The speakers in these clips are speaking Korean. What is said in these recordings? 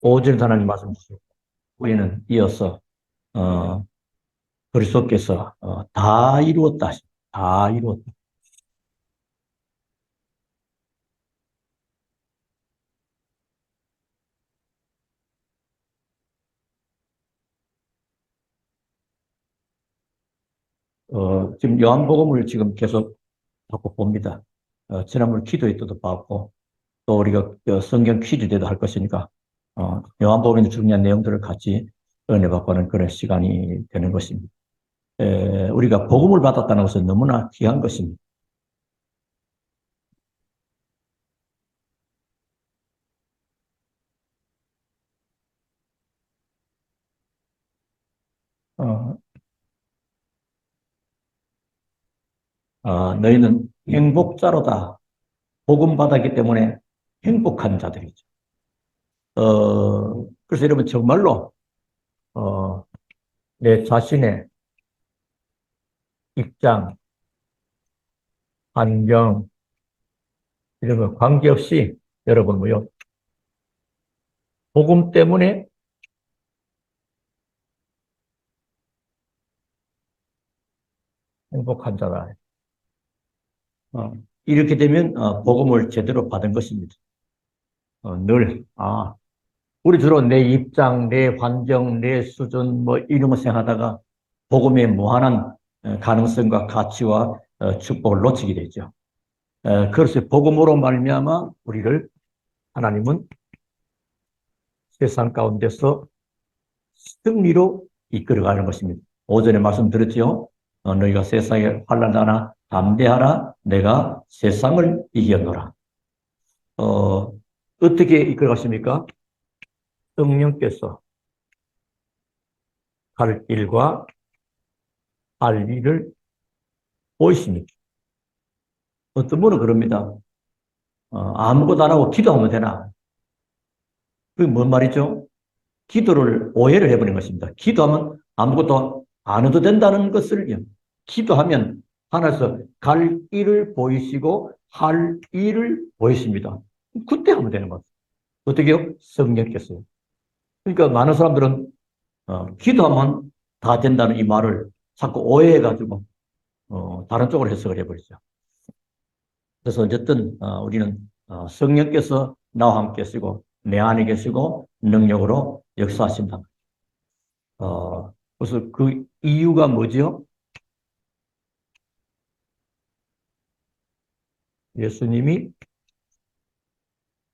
오전 하나님 말씀 주시고 우리는 이어서 어, 그리스도께서 다 이루었다. 다 이루었다. 지금 요한복음을 지금 계속 자꾸 봅니다. 지난번 기도회 때도 봤고 또 우리가 성경 퀴즈 때도 할 것이니까 요한복음의 중요한 내용들을 같이 은혜 받고 하는 그런 시간이 되는 것입니다. 우리가 복음을 받았다는 것은 너무나 귀한 것입니다. 어, 너희는 행복자로다. 복음 받았기 때문에 행복한 자들이죠. 그래서 여러분 정말로 어, 내 자신의 입장, 환경 이런 거 관계없이 여러분 뭐요? 복음 때문에 행복한 자다. 어, 이렇게 되면 복음을 제대로 받은 것입니다. 우리 주로 내 입장, 내 환경, 내 수준 뭐 이런 거 생각하다가 복음의 무한한 가능성과 가치와 축복을 놓치게 되죠. 그래서 복음으로 말미암아 우리를 하나님은 세상 가운데서 승리로 이끌어가는 것입니다. 오전에 말씀드렸죠. 너희가 세상에 환난하나 담대하라. 내가 세상을 이겼노라. 어, 어떻게 이끌어가십니까? 성령께서 갈 길과 할 일을 보이십니까? 어떤 분은 그럽니다. 아무것도 안 하고 기도하면 되나? 그게 뭔 말이죠? 기도를 오해를 해버린 것입니다. 기도하면 아무것도 안 해도 된다는 것을 기도하면 하나님께서 갈 일을 보이시고 할 일을 보이십니다. 그때 하면 되는 거죠. 어떻게요? 성령께서요. 그러니까 많은 사람들은 기도하면 다 된다는 이 말을 자꾸 오해해가지고 다른 쪽으로 해석을 해버리죠. 그래서 어쨌든 우리는 성령께서 나와 함께 계시고 내 안에 계시고 능력으로 역사하신다. 그래서 그 이유가 뭐죠? 예수님이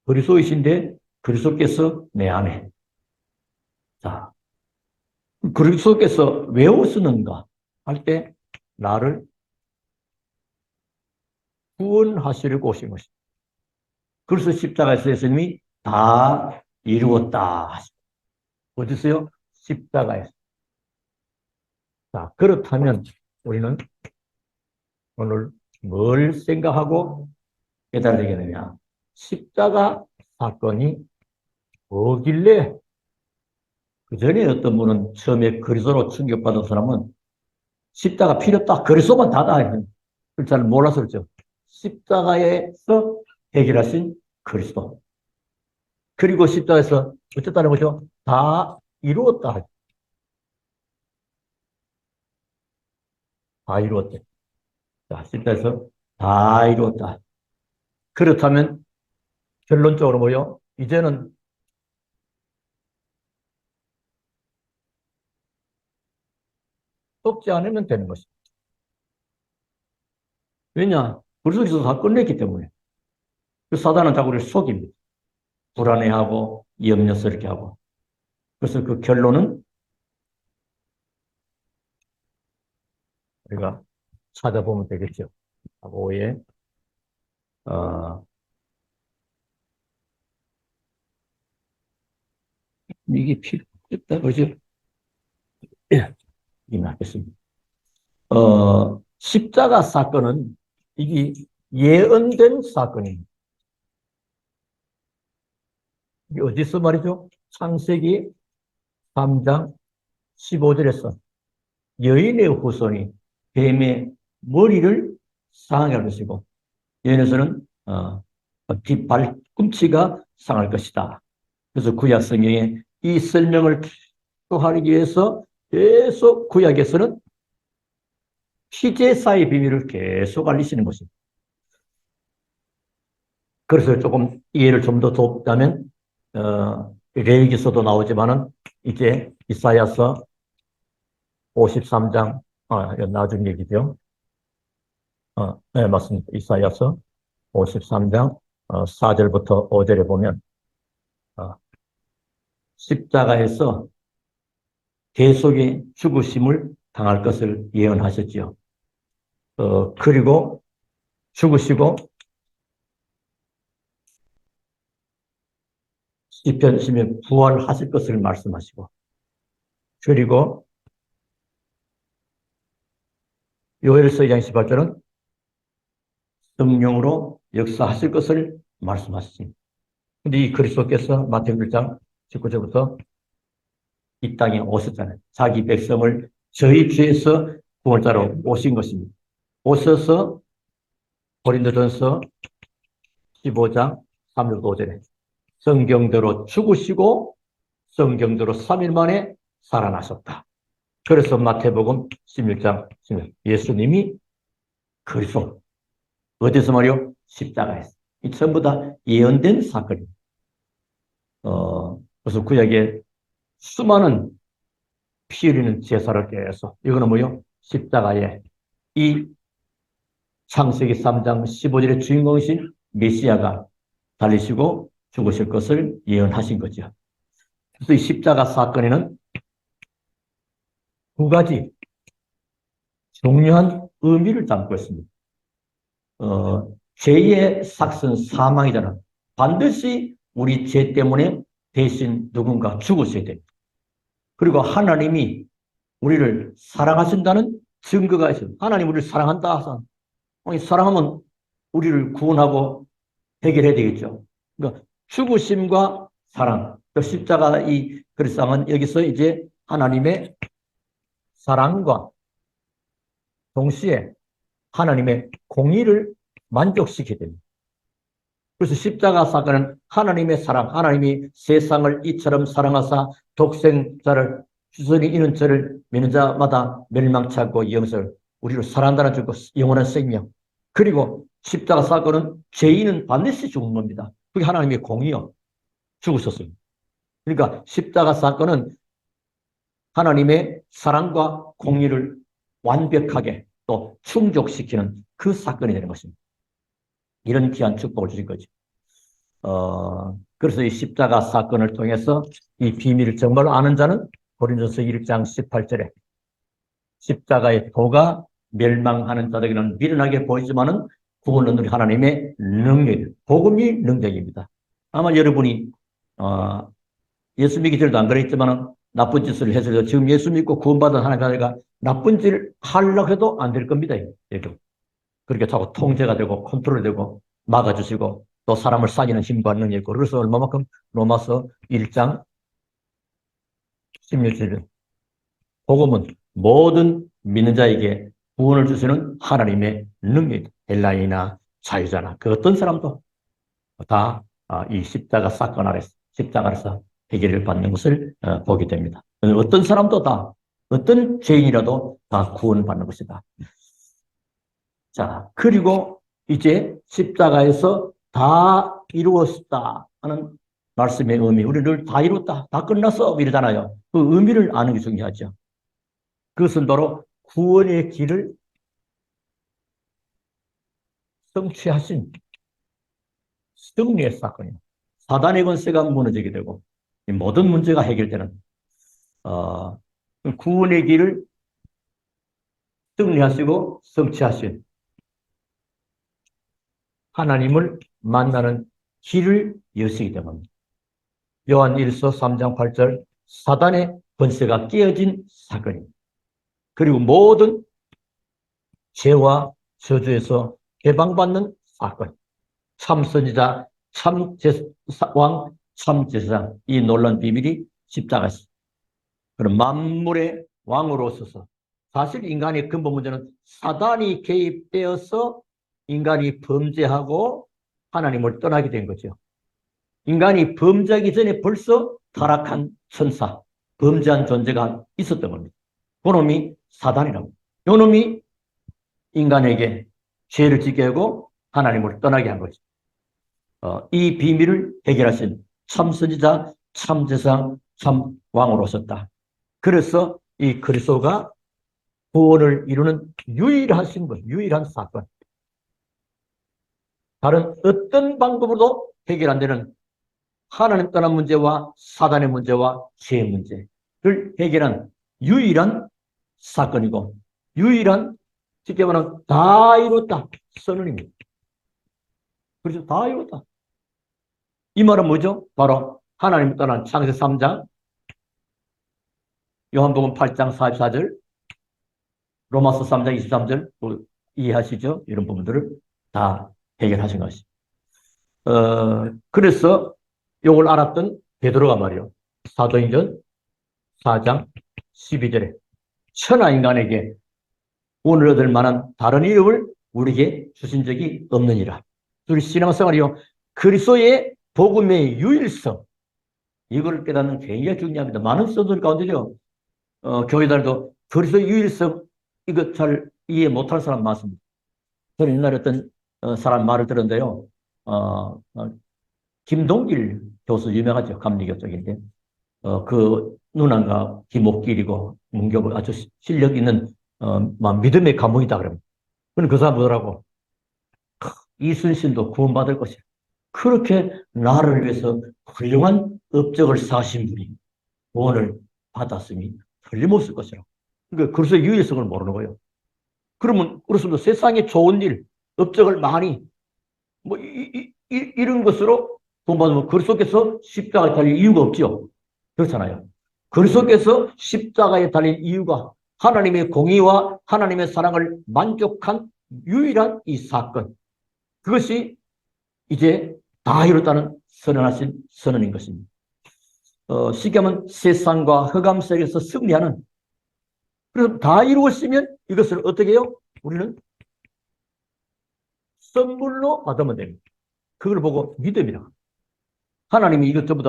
그리스도이신데 그리스도께서 내 안에. 자, 그리스도께서 왜 오시는가 할 때 나를 구원하시려고 오신 것입니다. 그래서 십자가에서 예수님이 다 이루었다. 어디서요? 십자가에서. 자, 그렇다면 우리는 오늘 뭘 생각하고 깨달아야 되겠느냐? 십자가 사건이 뭐길래 그 전에 어떤 분은 처음에 그리스도로 충격받은 사람은 십자가 필요 없다. 그리스도만 다다. 그걸 잘 몰라서 그렇죠. 십자가에서 해결하신 그리스도. 그리고 십자가에서 어쨌다는 거죠? 다 이루었다. 다 이루었다. 자, 십자가에서 다 이루었다. 그렇다면 결론적으로 뭐요? 이제는 속지 않으면 되는 것입니다. 왜냐? 그리스도께서 다 끝냈기 때문에. 그 사단은 자꾸 우리를 속입니다. 불안해하고 염려스럽게 하고. 그래서 그 결론은 우리가 찾아보면 되겠죠. 오해. 어, 이게 필요 없다. 그죠? 예, 이게 낫겠습니다. 십자가 사건은 이게 예언된 사건입니다. 이게 어디서 말이죠? 창세기 3장 15절에서 여인의 후손이 뱀의 머리를 상하게 할 것이고 여인에서는 뒷발꿈치가 상할 것이다. 그래서 구약 성경에 이 설명을 하기 위해서 계속 구약에서는 피제사의 비밀을 계속 알리시는 것입니다. 그래서 조금 이해를 좀 더 돕자면 레위기서도 나오지만은 이제 이사야서 53장 나중 얘기죠. 네, 맞습니다. 이사야서 53장 4절부터 5절에 보면 십자가에서 대속의 죽으심을 당할 것을 예언하셨지요. 그리고 죽으시고 시편 시면 부활하실 것을 말씀하시고, 그리고 요엘서 2장 18절은 성령으로 역사하실 것을 말씀하시니. 근데 이 그리스도께서 마태복음 1장 19절부터 이 땅에 오셨잖아요. 자기 백성을 저희 죄에서 구원자로 오신 것입니다. 오셔서 고린도전서 15장 3절 5절에 성경대로 죽으시고 성경대로 3일 만에 살아나셨다. 그래서 마태복음 16장 16절 예수님이 그리스도 어디서 말이요? 십자가에서. 이 전부 다 예언된 사건입니다. 그래서 구약에 수많은 피 흘리는 제사를 깨서 이거는 뭐요? 십자가에 이 창세기 3장 15절의 주인공이신 메시아가 달리시고 죽으실 것을 예언하신 거죠. 그래서 이 십자가 사건에는 두 가지 중요한 의미를 담고 있습니다. 죄의 삭은 사망이잖아. 반드시 우리 죄 때문에 대신 누군가 죽으셔야 됩니다. 그리고 하나님이 우리를 사랑하신다는 증거가 있어요. 하나님 우리를 사랑한다. 사랑하면 우리를 구원하고 해결해야 되겠죠. 그러니까 죽으심과 사랑, 십자가 이 그리스도는 여기서 이제 하나님의 사랑과 동시에 하나님의 공의를 만족시켜야 됩니다. 그래서 십자가 사건은 하나님의 사랑, 하나님이 세상을 이처럼 사랑하사 독생자를 주선이 이는 저를 믿는 자마다 멸망치 않고 영생을 우리를 사랑한다는 줄고 영원한 생명. 그리고 십자가 사건은 죄인은 반드시 죽는 겁니다. 그게 하나님의 공의요. 죽으셨어요. 그러니까 십자가 사건은 하나님의 사랑과 공의를 완벽하게 또 충족시키는 그 사건이 되는 것입니다. 이런 귀한 축복을 주신 거죠. 그래서 이 십자가 사건을 통해서 이 비밀을 정말로 아는 자는 고린도서 1장 18절에 십자가의 도가 멸망하는 자들에게는 미련하게 보이지만은 구원은 우리 하나님의 능력, 복음이 능력입니다. 아마 여러분이 예수 믿기 전에도 안 그랬지만은 나쁜 짓을 해서 지금 예수 믿고 구원받은 하나님의 자녀가 나쁜 짓을 하려고 해도 안 될 겁니다. 그렇게 자꾸 통제가 되고 컨트롤되고 막아주시고 또 사람을 사귀는 힘과 능력이 있고 그래서 얼마만큼 로마서 1장 16절 복음은 모든 믿는 자에게 구원을 주시는 하나님의 능력이다. 헬라인이나 자유자나 그 어떤 사람도 다 이 십자가 사건 아래서 십자가에서 해결을 받는 것을 보게 됩니다. 어떤 사람도 다 어떤 죄인이라도 다 구원받는 것이다. 자, 그리고 이제 십자가에서 다 이루었다 하는 말씀의 의미. 우리를 다 이뤘다, 다 끝났어 이러잖아요. 그 의미를 아는 게 중요하죠. 그것은 바로 구원의 길을 성취하신 승리의 사건이에요. 사단의 권세가 무너지게 되고 모든 문제가 해결되는 구원의 길을 승리하시고 성취하신 하나님을 만나는 길을 여시기 때문입니다. 요한 1서 3장 8절 사단의 권세가 깨어진 사건입니다. 그리고 모든 죄와 저주에서 해방받는 사건. 참선지자, 참왕, 참제사장 이 놀라운 비밀이 십자가였습니다. 그럼 만물의 왕으로 서서 사실 인간의 근본 문제는 사단이 개입되어서 인간이 범죄하고 하나님을 떠나게 된 거죠. 인간이 범죄하기 전에 벌써 타락한 천사, 범죄한 존재가 있었던 겁니다. 그놈이 사단이라고. 요놈이 인간에게 죄를 짓게 하고 하나님을 떠나게 한 거죠. 이 비밀을 해결하신 참 선지자, 참 제사, 참 왕으로 오셨다. 그래서 이 그리스도가 구원을 이루는 유일하신 것, 유일한 사건. 다른 어떤 방법으로도 해결 안 되는 하나님 떠난 문제와 사단의 문제와 죄의 문제를 해결한 유일한 사건이고, 유일한, 쉽게 말하면 다 이뤘다 선언입니다. 그래서 다 이뤘다. 이 말은 뭐죠? 바로 하나님 떠난 창세기 3장, 요한복음 8장 44절, 로마서 3장 23절 이해하시죠? 이런 부분들을 다 해결하신 것이. 그래서 이걸 알았던 베드로가 말이요. 사도행전 4장 12절에 천하 인간에게 오늘 얻을 만한 다른 이름을 우리에게 주신 적이 없느니라. 우리 신앙생활이요. 그리스도의 복음의 유일성, 이걸 깨닫는 게 굉장히 중요합니다. 많은 성도들 가운데요, 교회들도 그리스도의 유일성, 이거 잘 이해 못하는 사람 많습니다. 저는 옛날에 어떤 사람 말을 들었는데요. 김동길 교수 유명하죠. 감리교 쪽인데. 그 누나가 김옥길이고 문교부 아주 실력 있는 믿음의 가문이다 그럽니다. 그럼 그 사람 뭐더라고? 이순신도 구원받을 것이야. 그렇게 나를 위해서 훌륭한 업적을 쌓으신 분이 구원을 받았으니 틀림없을 것이라고. 그러니까 그리스도의 유일성을 모르는 거예요. 그러면 그렇습니다. 세상에 좋은 일, 업적을 많이 뭐 이런 것으로 구원받으면 그리스도께서 십자가에 달릴 이유가 없죠. 그렇잖아요. 그리스도께서 십자가에 달린 이유가 하나님의 공의와 하나님의 사랑을 만족한 유일한 이 사건. 그것이 이제 다 이뤘다는 선언하신 선언인 것입니다. 쉽게 하면 세상과 흑암 세계에서 승리하는, 그래서 다 이루었으면 이것을 어떻게 해요? 우리는 선물로 받으면 됩니다. 그걸 보고 믿음이라. 하나님이 이것 전부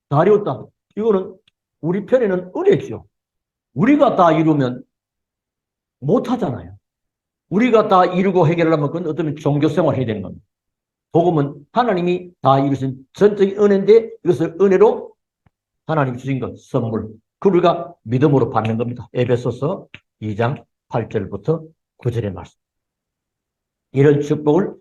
다 이뤘다. 이거는 우리 편에는 은혜죠. 우리가 다 이루면 못하잖아요. 우리가 다 이루고 해결하려면 그건 어쩌면 종교생활 해야 되는 겁니다. 복음은 하나님이 다 이루신 전적인 은혜인데 이것을 은혜로 하나님이 주신 것, 선물. 그걸 우리가 믿음으로 받는 겁니다. 에베소서 2장 8절부터 9절의 말씀. 이런 축복을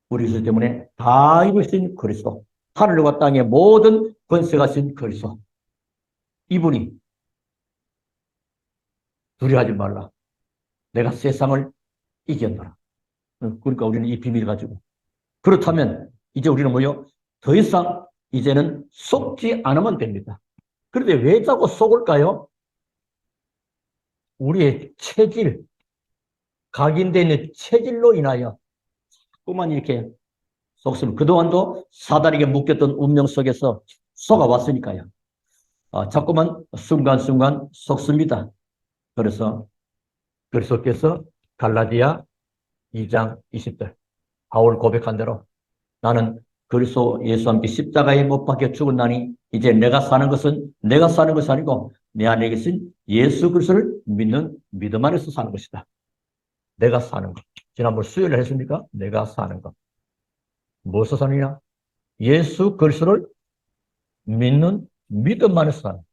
우리 그리스도 때문에 다 이루신 그리스도. 하늘과 땅의 모든 권세가 신 그리스도. 이분이 두려워하지 말라. 내가 세상을 이겼노라. 그러니까 우리는 이 비밀을 가지고. 그렇다면 이제 우리는 뭐요? 더 이상 이제는 속지 않으면 됩니다. 그런데 왜 자꾸 속을까요? 우리의 체질, 각인되어 있는 체질로 인하여 자꾸만 이렇게 속습니다. 그동안도 사단에게 묶였던 운명 속에서 속아왔으니까요. 자꾸만 순간순간 속습니다. 그래서 그리스도께서 갈라디아 2장 20절 바울 고백한 대로 나는 그리스도 예수와 함께 십자가에 못 박혀 죽었나니 이제 내가 사는 것은 내가 사는 것이 아니고 내 안에 계신 예수 그리스도를 믿는 믿음 안에서 사는 것이다. 내가 사는 것. 지난번 수요일에 했습니까? 내가 사는 것. 무엇을 사느냐? 예수 그리스도를 믿는 믿음 안에서 사는 것.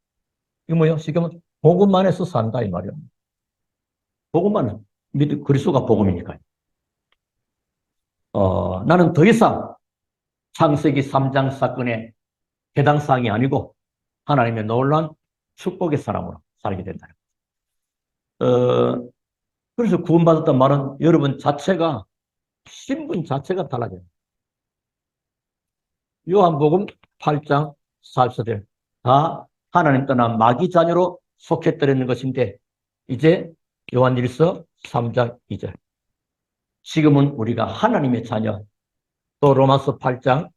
이거 뭐예요? 쉽게 말하면 복음 안에서 산다 이 말이에요. 복음만 그리스도가 복음이니까요. 나는 더 이상 창세기 3장 사건의 해당 사항이 아니고 하나님의 놀라운 축복의 사람으로 살게 된다. 그래서 구원받았단 말은 여러분 자체가 신분 자체가 달라져요. 요한복음 8장 44절 다 하나님 떠난 마귀 자녀로 속했더라는 것인데 이제 요한일서 3장 2절 지금은 우리가 하나님의 자녀. 또 로마서 8장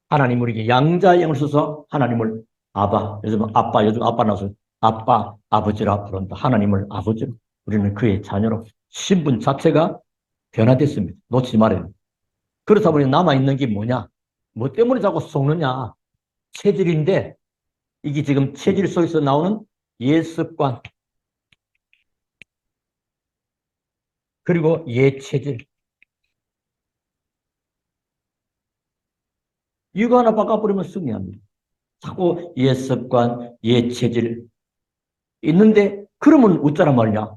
하나님 우리에게 양자의 영을 써서 하나님을 아바, 요즘 아빠 나와서 아빠, 아버지라 부른다. 하나님을 아버지로. 우리는 그의 자녀로 신분 자체가 변화됐습니다. 놓치지 말아요. 그렇다 보니 남아있는 게 뭐냐? 뭐 때문에 자꾸 속느냐? 체질인데, 이게 지금 체질 속에서 나오는 예습관, 그리고 예체질. 이거 하나 바꿔버리면 승리합니다. 자꾸 예습관, 예체질 있는데, 그러면 어쩌란 말이냐?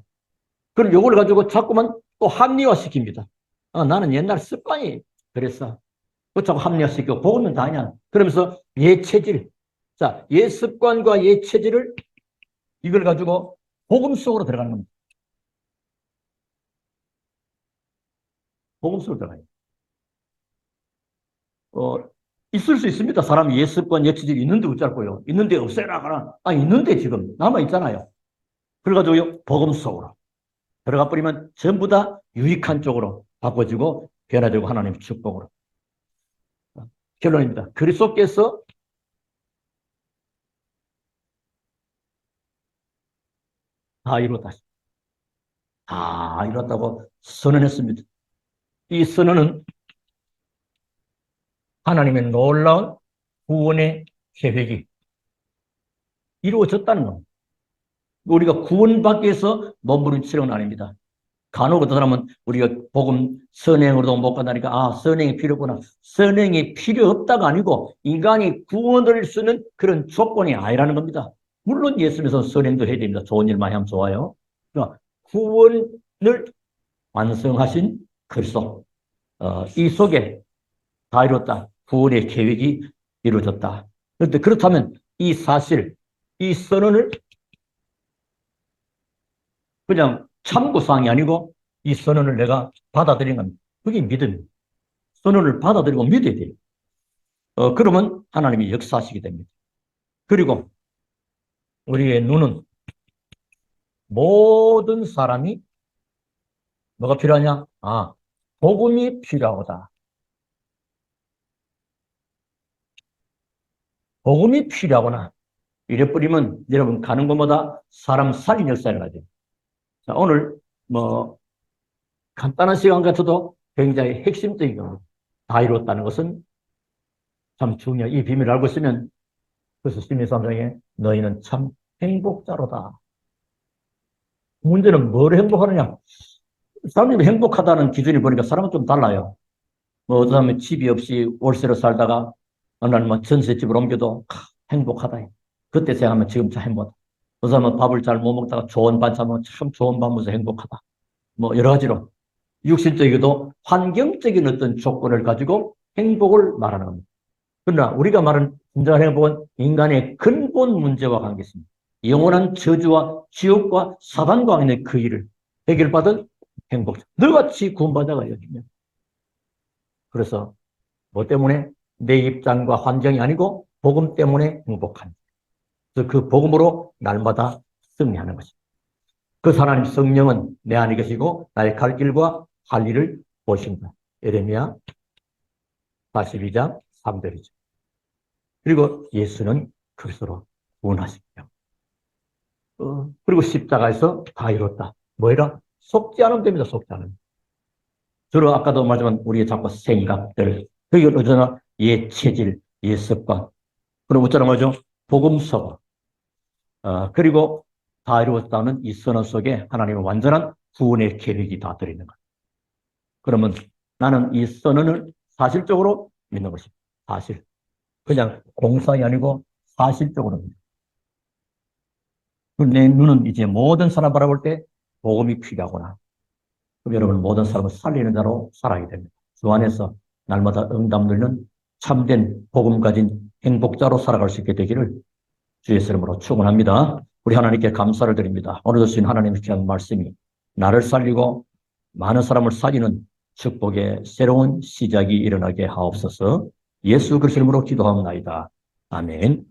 그럼 요걸 가지고 자꾸만 또 합리화시킵니다. 나는 옛날 습관이 그랬어. 그 자꾸 합리화시키고, 복음은 다 아니야. 그러면서 예체질. 자, 예습관과 예체질을 이걸 가지고 복음 속으로 들어가는 겁니다. 복음 속으로 들어가요. 있을 수 있습니다. 사람이 예습관, 예체질이 있는데 어쩌고요. 있는데 없애라 하나. 있는데 지금 남아있잖아요. 그래가지고 복음 속으로 들어가 버리면 전부 다 유익한 쪽으로 바꿔지고 변화되고 하나님의 축복으로. 결론입니다. 그리스도께서 다 이뤘다. 다 이뤘다고 선언했습니다. 이 선언은 하나님의 놀라운 구원의 계획이 이루어졌다는 겁니다. 우리가 구원받기 위해서 몸부림치는 건 아닙니다. 간혹 어떤 사람은 우리가 복음 선행으로도 못 간다니까 선행이 필요구나. 선행이 필요 없다가 아니고 인간이 구원을 쓰는 그런 조건이 아니라는 겁니다. 물론 예수님께서 선행도 해야 됩니다. 좋은 일 많이 하면 좋아요. 그러니까 구원을 완성하신 그리스도, 이 속에 다 이뤘다. 구원의 계획이 이루어졌다. 그런데 그렇다면 이 사실, 이 선언을 그냥 참고사항이 아니고 이 선언을 내가 받아들이는 겁니다. 그게 믿음. 선언을 받아들이고 믿어야 돼요. 그러면 하나님이 역사하시게 됩니다. 그리고 우리의 눈은 모든 사람이 뭐가 필요하냐? 복음이 필요하다. 복음이 필요하구나. 이래버리면 여러분 가는 곳마다 사람 살린 역사를 가야 돼요. 자, 오늘 간단한 시간 같아도 굉장히 핵심적인 겁니다. 다 이뤘다는 것은 참 중요해요. 이 비밀을 알고 있으면 그래서 심리상정에 너희는 참 행복자로다. 문제는 뭘 행복하느냐? 사람들이 행복하다는 기준이 보니까 사람은 좀 달라요. 어떤 사람은 집이 없이 월세로 살다가 어느 날 전셋집을 옮겨도 행복하다. 그때 생각하면 지금 참 행복하다. 어떤 사람은 밥을 잘 못 먹다가 좋은 반찬 먹으면 참 좋은 밥 먹어서 행복하다. 여러 가지로 육신적이고도 환경적인 어떤 조건을 가지고 행복을 말하는 겁니다. 그러나 우리가 말하는 진정한 행복은 인간의 근본 문제와 관계 있습니다. 영원한 저주와 지옥과 사단과 있는 그 일을 해결받은 행복. 너같이 구원받아가 여기면. 그래서 뭐 때문에 내 입장과 환경이 아니고 복음 때문에 행복한. 그래서 그 복음으로 날마다 승리하는 것입니다. 그 하나님 성령은 내 안에 계시고 나의 갈 길과 할 일을 보신다. 예레미야 42장 3절이죠. 그리고 예수는 그리스도로 구원하십니다. 그리고 십자가에서 다 이뤘다. 뭐라? 속지 않으면 됩니다. 속지 않으면. 주로 아까도 말했지만 우리의 자꾸 생각들, 그게 어쩌나 예체질, 예습관. 그리고 어쩌나 말이죠? 복음서. 그리고 다 이루었다는 이 선언 속에 하나님의 완전한 구원의 계획이 다 들어있는 것. 그러면 나는 이 선언을 사실적으로 믿는 것입니다. 사실. 그냥 공상이 아니고 사실적으로 믿는. 내 눈은 이제 모든 사람 바라볼 때 복음이 필요하구나. 그럼 여러분 모든 사람을 살리는 자로 살아야 됩니다. 주 안에서 날마다 응답 누리는 참된 복음 가진 행복자로 살아갈 수 있게 되기를 주의 이름으로 축원합니다. 우리 하나님께 감사를 드립니다. 오늘 주신 하나님의 귀한 말씀이 나를 살리고 많은 사람을 살리는 축복의 새로운 시작이 일어나게 하옵소서. 예수 그리스도 이름으로 기도합니다. 아멘.